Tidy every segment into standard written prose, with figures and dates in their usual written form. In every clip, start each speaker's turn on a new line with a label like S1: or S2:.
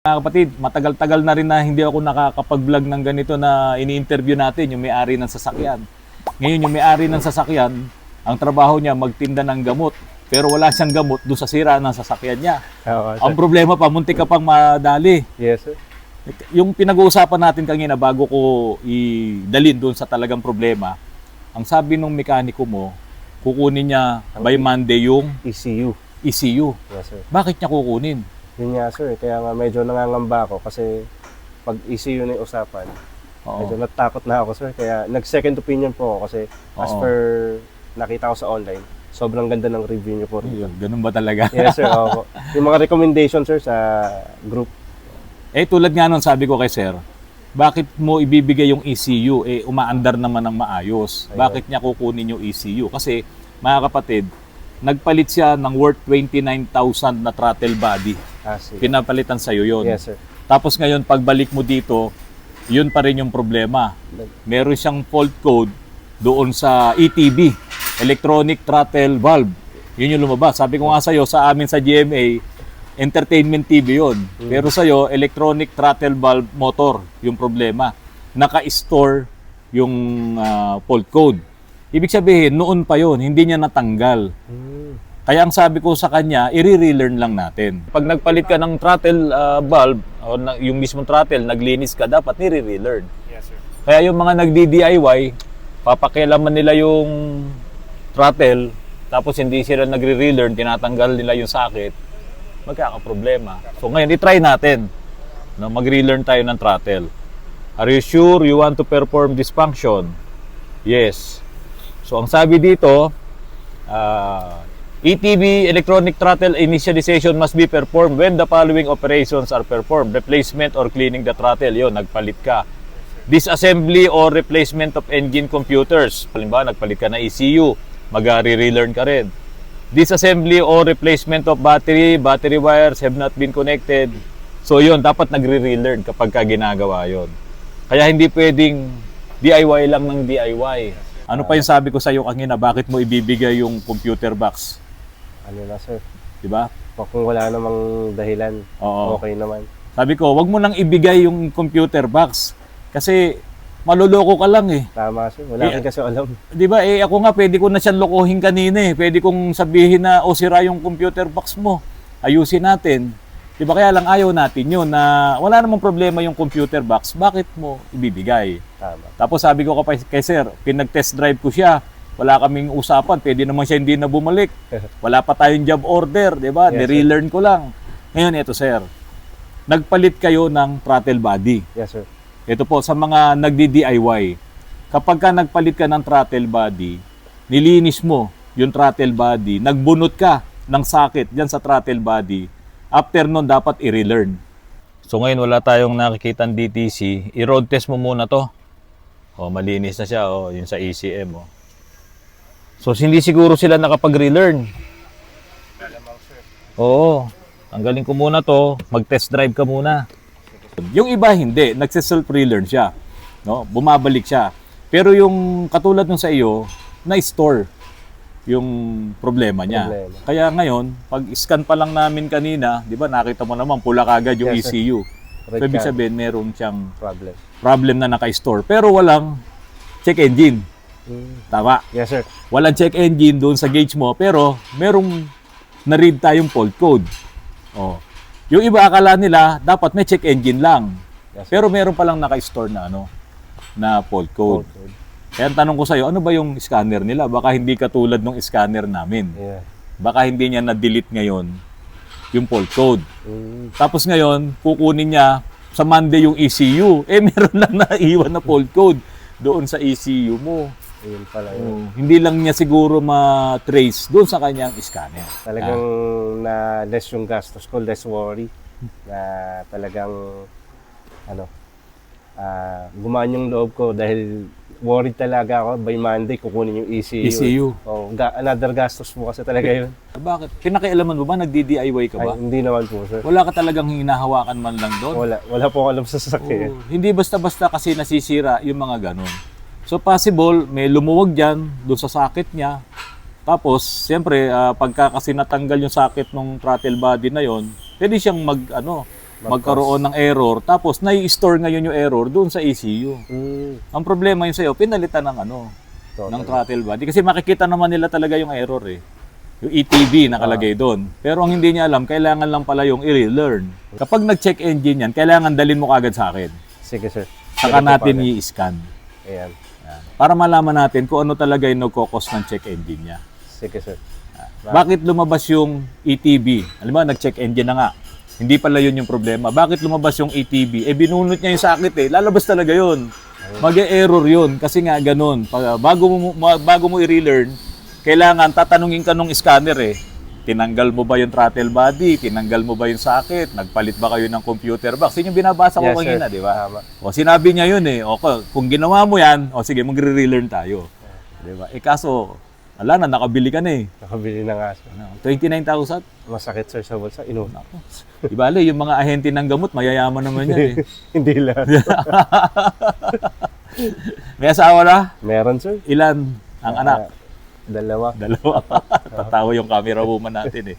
S1: Mga kapatid, matagal-tagal na rin na hindi ako nakakapag-vlog ng ganito na ini-interview natin yung may-ari ng sasakyan. Ngayon yung may-ari ng sasakyan, ang trabaho niya magtinda ng gamot. Pero wala siyang gamot doon sa sira ng sasakyan niya. Ang problema pa, muntik ka pang madali.
S2: Yes, sir.
S1: Yung pinag-uusapan natin kanina bago ko idalin doon sa talagang problema, ang sabi ng mekaniko mo, kukunin niya by Monday yung
S2: ECU.
S1: ECU.
S2: Yes, sir.
S1: Bakit niya kukunin?
S2: Yun nga, sir. Kaya nga medyo nangangamba ako kasi pag ECU na yung usapan, medyo natakot na ako, sir. Kaya nag-second opinion po ako kasi as per nakita ko sa online, sobrang ganda ng review niyo po rito.
S1: Ganun ba talaga?
S2: Yes, sir. Opo. Yung mga recommendation, sir, sa group.
S1: Tulad nga nun sabi ko kay sir, bakit mo ibibigay yung ECU? Umaandar naman ng maayos.
S2: Ayun.
S1: Bakit niya kukunin yung ECU? Kasi, mga kapatid, nagpalit siya ng worth 29,000 na throttle body.
S2: Sige.
S1: Pinapalitan sa'yo yun.
S2: Yes, sir.
S1: Tapos ngayon, pagbalik mo dito, yun pa rin yung problema. Meron siyang fault code doon sa ETB, Electronic Throttle Valve. Yun yung lumabas. Sabi ko nga sa'yo, sa amin sa GMA, entertainment TV yun. Pero sa'yo, Electronic Throttle Valve Motor yung problema. Naka-store yung fault code. Ibig sabihin, noon pa yun, hindi niya natanggal. Kaya ang sabi ko sa kanya, i-relearn lang natin. Pag nagpalit ka ng throttle valve, o yung mismong throttle, naglinis ka, dapat nire-relearn.
S2: Yes, sir.
S1: Kaya yung mga nagdi-DIY, papakialaman nila yung throttle, tapos hindi sila nagre-relearn, tinatanggal nila yung socket, magkakaproblema. So ngayon, i-try natin. No, mag-relearn tayo ng throttle. Are you sure you want to perform this function? Yes. So ang sabi dito, ETB, electronic throttle initialization must be performed when the following operations are performed. Replacement or cleaning the throttle. Yun, nagpalit ka. Disassembly or replacement of engine computers. Halimbawa, nagpalit ka na ECU, mag-relearn ka rin. Disassembly or replacement of battery wires have not been connected. So yun, dapat nagre-relearn kapag ka ginagawa yun. Kaya hindi pwedeng DIY lang ng DIY. Ano pa yung sabi ko sa iyo kanina, bakit mo ibibigay yung computer box?
S2: Ano na, sir?
S1: Diba?
S2: Kung wala namang dahilan,
S1: Oo.
S2: okay naman.
S1: Sabi ko, wag mo nang ibigay yung computer box. Kasi maluloko ka lang eh.
S2: Tama, sir. Wala rin kasi alam.
S1: Di ba? Ako nga, pwede ko na siyang lokohin kanina eh. Pwede kong sabihin na, sira yung computer box mo. Ayusin natin. Di ba? Kaya lang ayaw natin yun na wala namang problema yung computer box. Bakit mo ibibigay?
S2: Tama.
S1: Tapos sabi ko kay sir, pinag-test drive ko siya. Wala kaming usapan. Pwede naman siya hindi na bumalik. Wala pa tayong job order. Di ba?
S2: Yes,
S1: Nirelearn ko lang. Ngayon, ito sir. Nagpalit kayo ng throttle body.
S2: Yes, sir.
S1: Ito po, sa mga nagdi-DIY, kapag ka nagpalit ka ng throttle body, nilinis mo yung throttle body, nagbunot ka ng socket dyan sa throttle body, after nun, dapat i-relearn. So ngayon, wala tayong nakikitang DTC. I-road test mo muna to. Malinis na siya, yun sa ECM. So, hindi siguro sila nakapag-relearn. Oo. Tanggalin ko muna to, mag-test drive ka muna. Yung iba hindi, nagse-self-relearn siya. No? Bumabalik siya. Pero yung katulad nung sa iyo, na-store yung problema niya. Kaya ngayon, pag-scan pa lang namin kanina, di ba nakita mo naman, pula kagad yung
S2: Yes, sir.
S1: ECU. So, ibig sabihin, meron siyang
S2: Problem.
S1: na naka-store. Pero walang check engine. Tama.
S2: Yes, sir.
S1: Walang check engine doon sa gauge mo, pero merong na-read tayong fault code. Yung iba akala nila, dapat may check engine lang.
S2: Yes, sir.
S1: Pero meron palang naka-store na na fault code. Kaya ang tanong ko sa'yo, ano ba yung scanner nila? Baka hindi katulad ng scanner namin.
S2: Yeah.
S1: Baka hindi niya na-delete ngayon yung fault code. Tapos ngayon, kukunin niya sa Monday yung ECU. Meron lang naiwan na fault code doon sa ECU mo.
S2: Ayun pala yun.
S1: Hindi lang niya siguro ma-trace doon sa kanyang scanner.
S2: Talagang na less yung gastos ko, less worry. Na talagang gumaan yung loob ko dahil worried talaga ako by Monday kukunin yung ECU. Another gastos mo kasi talaga yun.
S1: Bakit? Pinakialaman mo ba? Nagdi-DIY ka ba?
S2: Ay, hindi naman po, sir.
S1: Wala ka talagang hinahawakan man lang doon?
S2: Wala po alam sa sasakyan.
S1: Hindi basta-basta kasi nasisira yung mga ganun. So possible, may lumuwag dyan doon sa socket niya. Tapos, siyempre, pagka kasi natanggal yung socket ng throttle body na yon, pwede siyang magkaroon ng error, tapos nai-store ngayon yung error doon sa ECU. Ang problema yun sa'yo, pinalitan ng ng throttle body. Kasi makikita naman nila talaga yung error eh. Yung ETB nakalagay doon. Pero ang hindi niya alam, kailangan lang pala yung i-relearn. Kapag nag-check engine yan, kailangan dalhin mo kagad sa akin.
S2: Sige, sir.
S1: Saka natin i-scan.
S2: Ayan.
S1: Para malaman natin kung ano talaga yung nagkokos ng check engine niya.
S2: Sige, sir.
S1: Bakit lumabas yung ETB? Alam mo, nag-check engine na nga. Hindi pala yun yung problema. Bakit lumabas yung ETB? Binunot niya yung sakit eh. Lalabas talaga yun. Mag-e-error yun. Kasi nga ganun. Bago mo i-relearn, kailangan tatanungin ka nung scanner eh. Tinanggal mo ba yung throttle body? Tinanggal mo ba yung sakit? Nagpalit ba kayo ng computer box? Yun yung binabasa ko kanina, di ba? O sinabi niya yun eh. O kung ginawa mo yan, o sige, magre-relearn tayo. Di ba? Kaso, wala na, nakabili ka na eh.
S2: Nakabili na nga, sir.
S1: 29,000?
S2: Masakit, sir, sa bulsa.
S1: Di bale, yung mga ahente ng gamot, mayayaman naman yan eh.
S2: Hindi lang.
S1: May asawa na?
S2: Meron, sir.
S1: Ilan ang anak?
S2: Dalawa.
S1: Tatawa yung camera woman natin eh.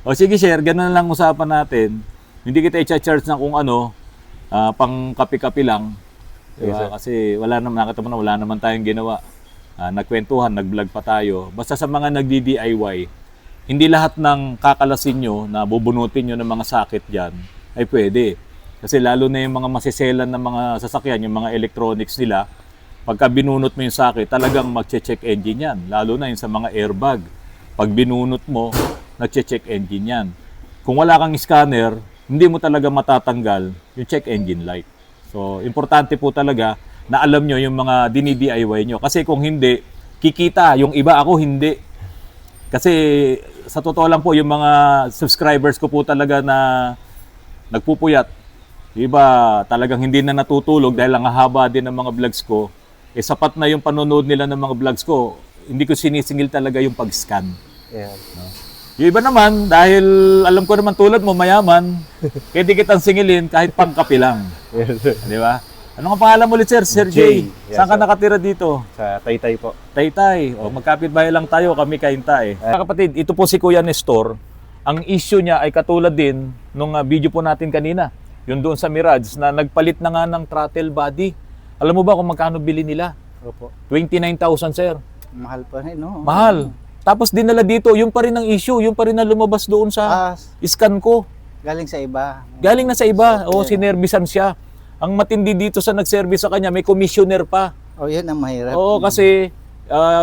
S1: O sige, share, ganun lang usapan natin. Hindi kita i-charge ng kung ano, pang kape-kape lang. Diba?
S2: Yes,
S1: kasi wala naman, nakita mo na, wala naman tayong ginawa. Nagkwentuhan, nag-vlog pa tayo. Basta sa mga nagdi-DIY, hindi lahat ng kakalasin nyo na bubunutin nyo ng mga sakit dyan ay pwede. Kasi lalo na yung mga masiselan ng mga sasakyan, yung mga electronics nila, pagka binunot mo yung sakit, talagang magche-check engine yan. Lalo na yung sa mga airbag. Pag binunot mo, nagche-check engine yan. Kung wala kang scanner, hindi mo talaga matatanggal yung check engine light. So, importante po talaga na alam nyo yung mga dini-DIY nyo. Kasi kung hindi, kikita. Yung iba, ako hindi. Kasi sa totoo lang po, yung mga subscribers ko po talaga na nagpupuyat, iba talagang hindi na natutulog dahil ang haba din ng mga vlogs ko. Sapat na yung panonood nila ng mga vlogs ko. Hindi ko sinisingil talaga yung pag-scan.
S2: Yeah.
S1: No? Yung iba naman, dahil alam ko naman tulad mo, mayaman, kaya di kitang singilin kahit pangkapi lang.
S2: Yes, sir.
S1: Di ba? Ano nga pangalan mo ulit, sir? Sir Jay.
S2: Yes,
S1: Saan ka
S2: sir.
S1: nakatira dito?
S2: Sa Taytay po.
S1: Taytay. O, magkapit-bahay lang tayo, kami kainta eh. Mga kapatid, ito po si Kuya Nestor. Ang issue niya ay katulad din nung video po natin kanina. Yung doon sa Mirage na nagpalit na nga ng throttle body. Alam mo ba kung magkano bili nila?
S2: Opo.
S1: 29,000, sir.
S3: Mahal pa rin, no?
S1: Mahal. Tapos dinala dito, yung pa rin ang issue, yung pa rin na lumabas doon sa scan ko.
S3: Galing sa iba.
S1: Galing na sa iba. O, sinervisan siya. Ang matindi dito sa nag-service sa kanya, may commissioner pa.
S3: Oh, yun ang mahirap.
S1: Oo, kasi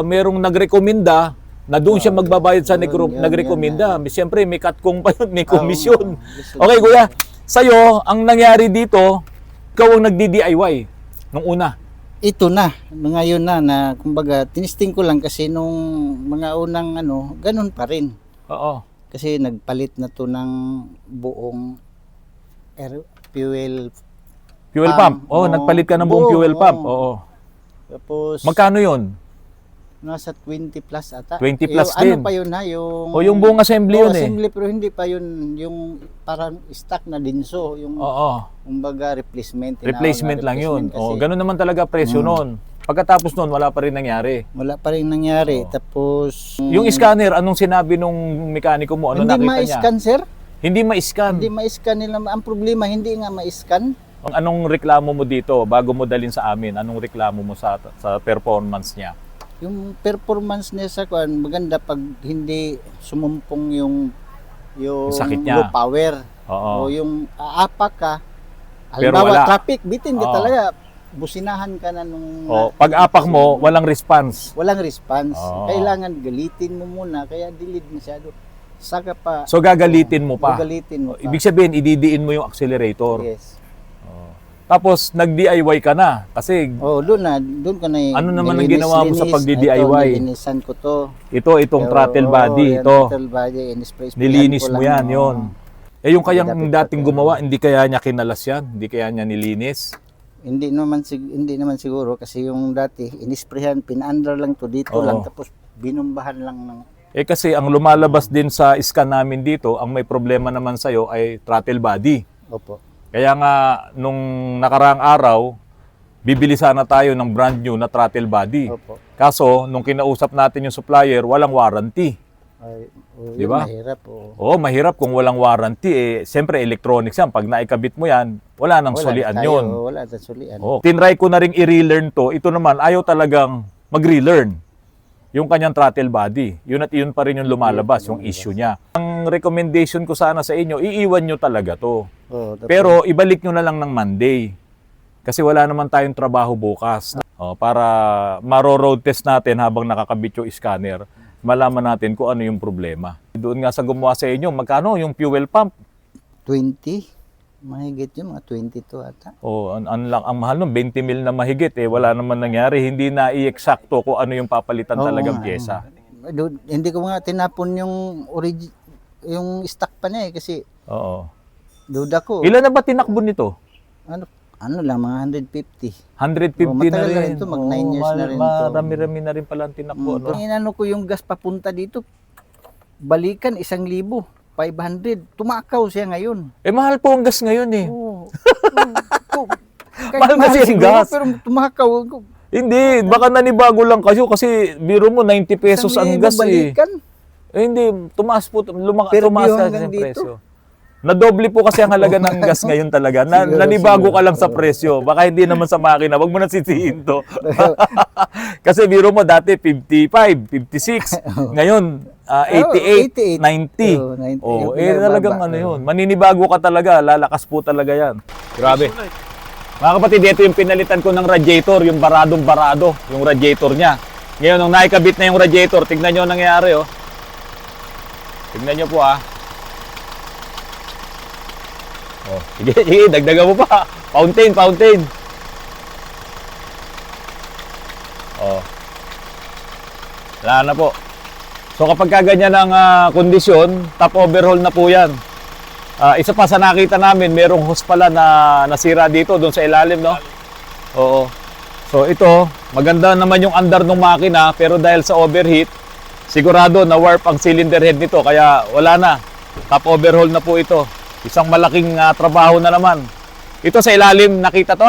S1: merong nagrekomenda na doon siya magbabayad sa nagrekomenda. Siyempre, may katkong pa yun, may komisyon. Okay, kuya. Sa'yo, ang nangyari dito, ikaw ang nagdi-DIY nung una.
S3: Ito na, ngayon na kumbaga, tinisting ko lang kasi nung mga unang ganun pa rin.
S1: Oo.
S3: Kasi nagpalit na to ng buong fuel
S1: pump. Oo, nagpalit ka ng buong fuel pump. Oo.
S3: Tapos,
S1: Magkano yun?
S3: nasa 20 plus ata.
S1: 20 plus
S3: yung,
S1: din.
S3: Ano pa yun ha? Yung,
S1: O yung buong assembly yun eh.
S3: assembly, pero hindi pa yun yung parang stock na dinso. Yung,
S1: Oo.
S3: kumbaga, replacement.
S1: Replacement lang yun.
S3: Kasi
S1: O, ganun naman talaga presyo nun. Pagkatapos nun, wala pa rin nangyari.
S3: wala pa rin nangyari. Tapos,
S1: Yung scanner, anong sinabi nung mekaniko mo? Ano
S3: hindi
S1: nakita niya?
S3: ma-scan, sir.
S1: Hindi ma-scan.
S3: Hindi ma-scan nila. Ang problema, hindi nga ma-scan.
S1: Anong reklamo mo dito bago mo dalhin sa amin? Anong reklamo mo sa performance niya?
S3: Yung performance niya sa kuan maganda pag hindi sumumpong yung
S1: sakit niya.
S3: low power.
S1: Oo.
S3: O yung aapak ka.
S1: Pero
S3: Halimbawa,
S1: wala.
S3: traffic, bitin ka
S1: Oo.
S3: talaga. Businahan ka na nung...
S1: O, pag-apak mo, walang response.
S3: Walang response.
S1: Oo.
S3: Kailangan galitin mo muna, kaya delete masyado. Saka pa...
S1: So, gagalitin mo pa.
S3: Gagalitin mo pa.
S1: Ibig sabihin, ididiin mo yung accelerator.
S3: Yes.
S1: Tapos, nag-DIY ka na. Kasi,
S3: Oh, doon ka na
S1: Ano naman ang ginawa mo sa pagdi-DIY?
S3: Ito, nilinisan ko to.
S1: itong throttle
S3: Oo,
S1: body,
S3: yan,
S1: ito.
S3: throttle body, in-spray
S1: Nilinis
S3: ko
S1: mo
S3: lang,
S1: yan,
S3: oo.
S1: yun. Yung kayang
S3: Dapat
S1: dating gumawa, hindi kaya niya kinalas yan? Hindi kaya niya nilinis?
S3: Hindi naman siguro kasi yung dati inisprehan, pinaandar lang to dito
S1: Oo.
S3: lang tapos binumbahan lang ng
S1: Kasi ang lumalabas din sa scan namin dito, ang may problema naman sa'yo ay throttle body.
S3: opo.
S1: Kaya nga, nung nakaraang araw, bibili sana tayo ng brand new na throttle body.
S3: Opo.
S1: Kaso, nung kinausap natin yung supplier, walang warranty.
S3: Ay,
S1: Di ba?
S3: Mahirap. Oo.
S1: Oo, mahirap kung walang warranty. Siyempre, electronics yan. Pag naikabit mo yan, wala nang sulian yun.
S3: Wala na sulian.
S1: Oh, tinry ko na rin i-relearn to. Ito naman, ayaw talagang mag-relearn yung kanyang throttle body. Yun at yun pa rin yung lumalabas, yung issue niya. Ang recommendation ko sana sa inyo, iiwan nyo talaga to.
S3: Oo,
S1: Pero ibalik nyo na lang ng Monday. Kasi wala naman tayong trabaho bukas. Para maro-road test natin habang nakakabit yung scanner, malaman natin kung ano yung problema. Doon nga sa gumawa sa inyo, magkano yung fuel pump?
S3: 20. Mahigit yun, mga 22 ata.
S1: Ang mahal nun, 20 mil na mahigit. Wala naman nangyari. Hindi na i-eksakto kung ano yung papalitan talagang pyesa.
S3: Hindi ko nga tinapon yung stock pa niya kasi
S1: Oo.
S3: duda ko.
S1: Ilan na ba tinakbo nito?
S3: Ano lang, mga 150.
S1: 150 na
S3: matagal na
S1: rin.
S3: rin to, mag 9 years na rin to.
S1: Marami-rami na rin pala ang tinakbo. No?
S3: Inano ko yung gas papunta dito, balikan 1,000, 500. Tumakaw siya ngayon.
S1: Mahal po ang gas ngayon eh.
S3: Oo.
S1: Mahal kasi yung gas.
S3: Pero tumakaw.
S1: Hindi, baka nanibago lang kayo kasi biro mo 90 pesos ang gas eh.
S3: Balikan.
S1: Hindi, tumaas po,
S3: Pero
S1: tumaas
S3: hanggang
S1: kasi ang
S3: dito.
S1: presyo. Nadoble po kasi ang halaga ng gas ngayon talaga. Nanibago ka lang sa presyo. Baka hindi naman sa makina. Wag mo na sisihin to. Kasi biro mo dati 55, 56. Ngayon, 88, 90. Talagang ano yun. Maninibago ka talaga. Lalakas po talaga yan. Grabe. Mga kapatid, ito yung pinalitan ko ng radiator. Yung baradong-barado. Yung radiator niya. Ngayon, nung naikabit na yung radiator, tignan nyo ang nangyayari. Tignan nyo po sige, dagdagan mo pa. Fountain. Wala na po. So kapag kaganyan ang kondisyon, top overhaul na po yan. Isa pa sa nakita namin, merong hose pala na nasira dito, doon sa ilalim, no? Oo. So ito, maganda naman yung andar ng makina, pero dahil sa overheat, sigurado na warp ang cylinder head nito, kaya wala na. Top overhaul na po ito. Isang malaking trabaho na naman. Ito sa ilalim, nakita to?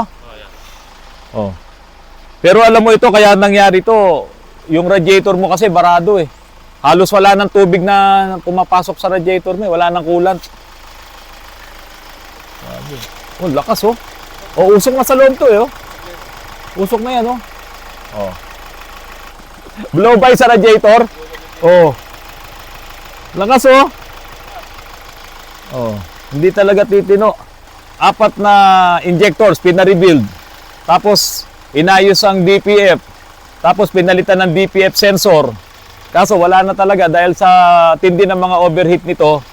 S1: Pero alam mo ito, kaya nangyari to, yung radiator mo kasi barado eh. Halos wala ng tubig na pumapasok sa radiator mo, wala ng coolant. Lakas usok na sa loob to eh. Usok na yan Blow by sa radiator. Lakas Hindi talaga titino. 4 na injectors pina-rebuild. Tapos inayos ang DPF. Tapos pinalitan ng DPF sensor. Kaso wala na talaga dahil sa tindi ng mga overheat nito.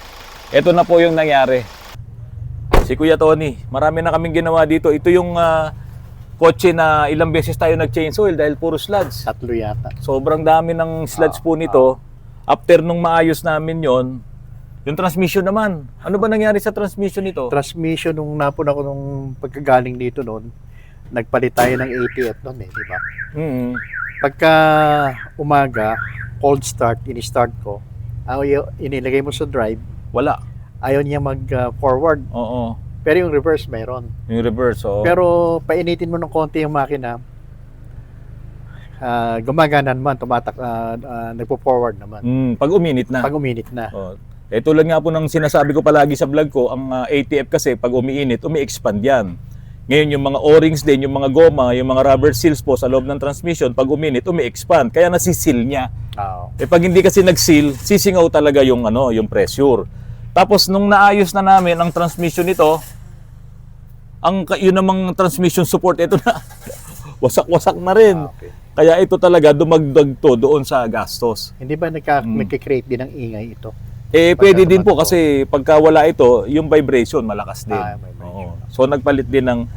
S1: Ito na po yung nangyari. Si Kuya Tony, marami na kaming ginawa dito. Ito yung kotse na ilang beses tayo nag-change oil dahil puro sludge.
S2: 3 yata.
S1: Sobrang dami ng sludge po nito. After nung maayos namin yon, yung transmission naman. Ano ba nangyari sa transmission nito?
S4: Transmission, nung napun ako nung pagkagaling dito noon, nagpalit tayo ng ATF noon di ba? Pagka umaga, cold start, ini-start ko, inilagay mo sa drive,
S1: Wala.
S4: ayaw niya mag-forward.
S1: Oo.
S4: Pero yung reverse meron.
S1: Yung reverse,
S4: Pero painitin mo ng konti yung makina, gumagana naman, nagpo-forward naman.
S1: Pag uminit na.
S4: Pag uminit na.
S1: Tulad nga po ng sinasabi ko palagi sa vlog ko, ang ATF kasi pag umiinit, umi-expand yan. Ngayon yung mga O-rings din, yung mga goma, yung mga rubber seals po sa loob ng transmission, pag uminit, umi-expand. Kaya nasisil niya. Pag hindi kasi nag-seal, sisingaw talaga yung pressure. Tapos nung naayos na namin ang transmission nito, yun namang transmission support, ito na, wasak-wasak na rin. Kaya ito talaga, dumagdag to doon sa gastos.
S4: Hindi ba nagkikreate din ng ingay ito?
S1: Pwede din po kasi pagka wala ito, yung vibration malakas din.
S4: May vibration.
S1: So nagpalit din ng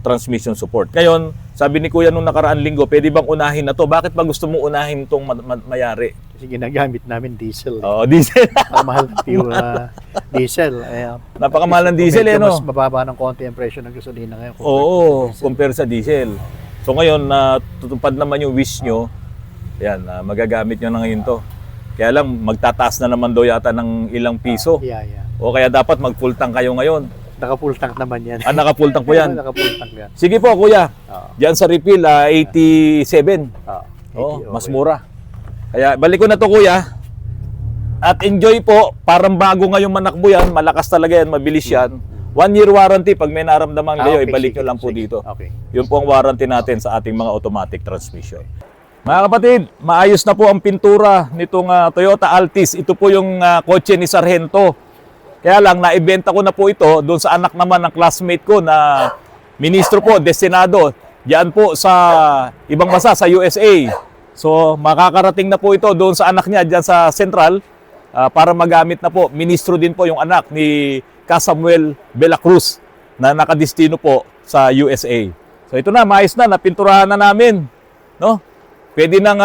S1: transmission support. Ngayon, sabi ni Kuya nung nakaraan linggo, pwede bang unahin na to? Bakit ba gusto mo unahin tong mayari?
S4: Kasi ginagamit namin diesel.
S1: Diesel.
S4: Ang mahal ng fuel diesel.
S1: Napakamahal ng diesel
S4: medyo
S1: no?
S4: mas mababa ng konti ang presyo ng gasolina ngayon.
S1: Compare sa diesel. So ngayon, tutupad naman yung wish nyo. Yan, magagamit nyo na ngayon to. Kaya lang, magtataas na naman daw yata ng ilang piso. O kaya dapat mag-full tank kayo ngayon.
S4: Naka-full tank naman yan.
S1: Naka-full tank po yan.
S4: Naka-full tank yan.
S1: Sige po, Kuya. Diyan sa refill, 87. Mas
S4: okay.
S1: mura. Kaya balik ko na to, Kuya. At enjoy po, parang bago ngayong manakbo yan, malakas talaga yan, mabilis yan. 1 year warranty, pag may naramdaman kayo,
S4: okay,
S1: ibalik
S4: sige,
S1: nyo lang po
S4: sige.
S1: dito.
S4: Okay.
S1: Yun po ang warranty natin sa ating mga automatic transmission. Mga kapatid, maayos na po ang pintura nitong Toyota Altis. Ito po yung kotse ni Sargento. Kaya lang, naibenta ko na po ito doon sa anak naman ng classmate ko na ministro po, destinado. Diyan po sa ibang bansa, sa USA. So, makakarating na po ito doon sa anak niya, diyan sa Central, para magamit na po. Ministro din po yung anak ni Samuel Bela Cruz na nakadestino po sa USA. So, ito na, maayos na, napinturahan na namin. No? Pwede nang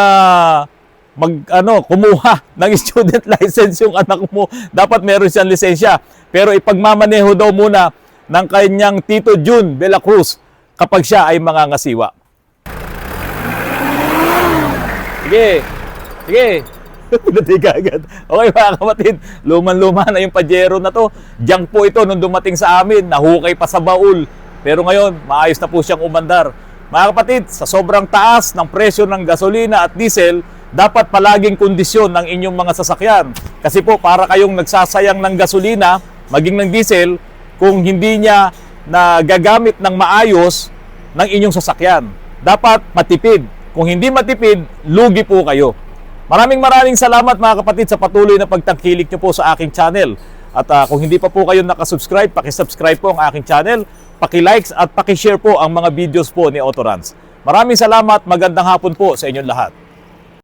S1: kumuha ng student license yung anak mo. Dapat meron siyang lisensya. Pero ipagmamaneho daw muna ng kanyang Tito June Bela Cruz kapag siya ay mangangasiwa. Sige. Sige. Pinatiga agad. Okay mga kapatid, luman-luma na yung Pajero na to. Junk po ito nung dumating sa amin, nahukay pa sa baul. Pero ngayon, maayos na po siyang umandar. Mga kapatid, sa sobrang taas ng presyo ng gasolina at diesel, dapat palaging kondisyon ng inyong mga sasakyan. Kasi po, para kayong nagsasayang ng gasolina, maging ng diesel, kung hindi niya na gagamit ng maayos ng inyong sasakyan. Dapat matipid. Kung hindi matipid, lugi po kayo. Maraming salamat mga kapatid sa patuloy na pagtangkilik nyo po sa aking channel. At kung hindi pa po kayo nakasubscribe, pakisubscribe po ang aking channel, pakilikes at pakishare po ang mga videos po ni Autorans. Maraming salamat, magandang hapon po sa inyong lahat.